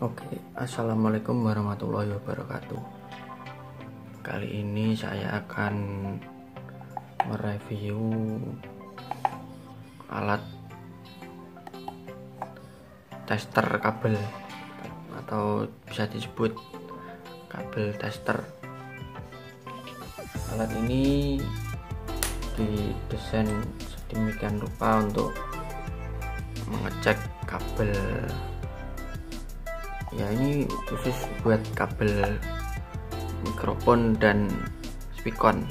Oke, assalamualaikum warahmatullahi wabarakatuh. Kali ini saya akan mereview alat tester kabel atau bisa disebut kabel tester. Alat ini didesain sedemikian rupa untuk mengecek kabel. Ya, ini khusus buat kabel mikrofon dan speakon.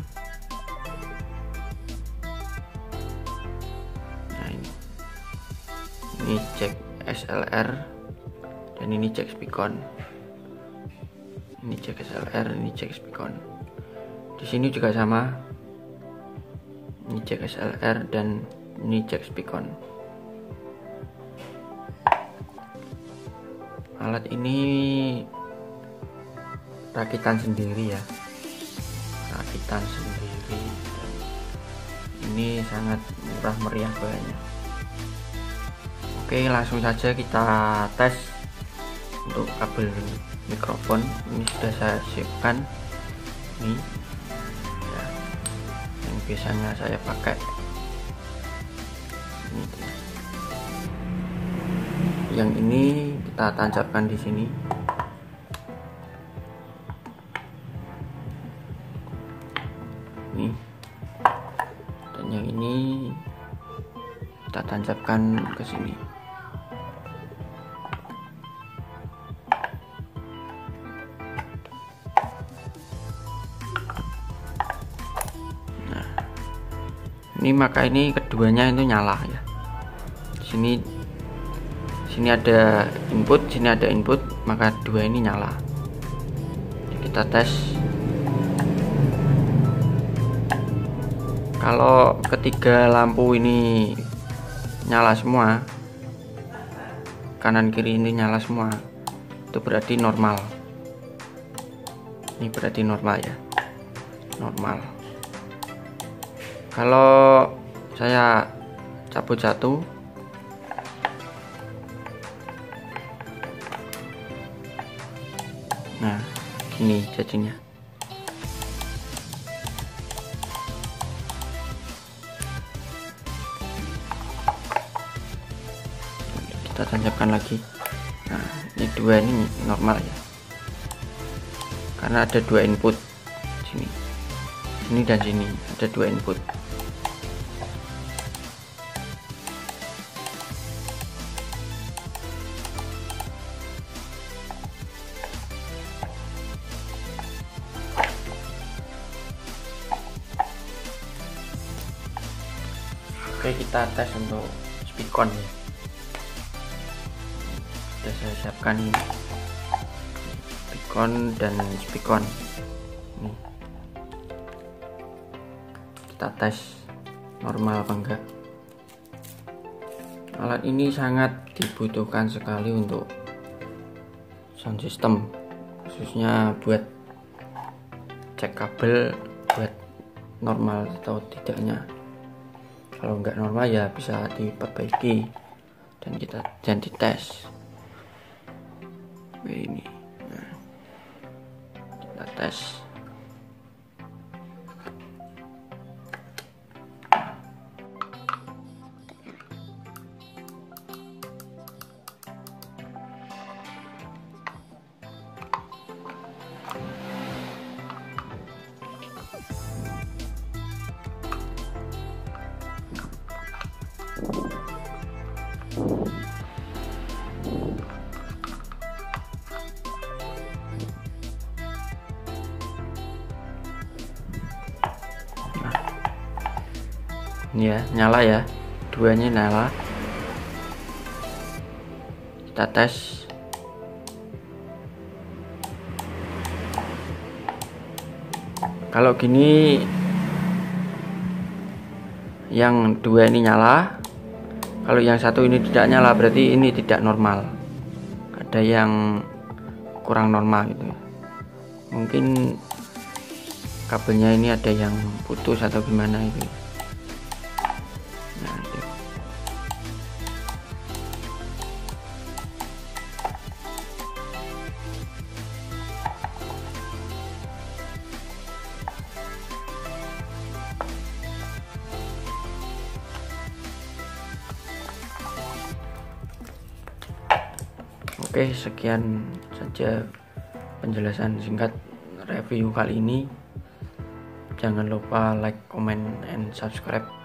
Nah, ini jack SLR dan ini jack speakon. Ini jack SLR, ini jack speakon. Di sini juga sama. Ini jack SLR dan ini jack speakon. Alat ini rakitan sendiri ya, rakitan sendiri. Ini sangat murah meriah banyak. Oke, langsung saja kita tes untuk kabel mikrofon. Ini sudah saya siapkan. Ini ya, yang biasanya saya pakai. Ini dia. Yang ini kita tancapkan di sini. Nih. Dan yang ini kita tancapkan ke sini. Nah, ini maka ini keduanya itu nyala ya. Di sini ada input, sini ada input, maka dua ini nyala. Kita tes. Kalau ketiga lampu ini nyala semua, kanan kiri ini nyala semua, itu berarti normal. Ini berarti normal ya, normal. Kalau saya cabut satu, nah gini jadinya. Kita tancapkan lagi. Nah, ini dua ini normal ya, karena ada dua input. Sini dan sini ada dua input. Oke, kita tes untuk speakon ya. Sudah saya siapkan ini speakon dan speakon. Nih, kita tes normal apa enggak. Alat ini sangat dibutuhkan sekali untuk sound system, khususnya buat cek kabel buat normal atau tidaknya. Kalau nggak normal ya bisa diperbaiki dan dites. Ini nah, kita tes. Ini ya, nyala ya, duanya nyala. Kita tes. Kalau gini yang dua ini nyala, kalau yang satu ini tidak nyala berarti ini tidak normal, ada yang kurang normal gitu. Mungkin kabelnya ini ada yang putus atau gimana itu. Nah, itu. Oke, sekian saja penjelasan singkat review kali ini. Jangan lupa like, comment, and subscribe.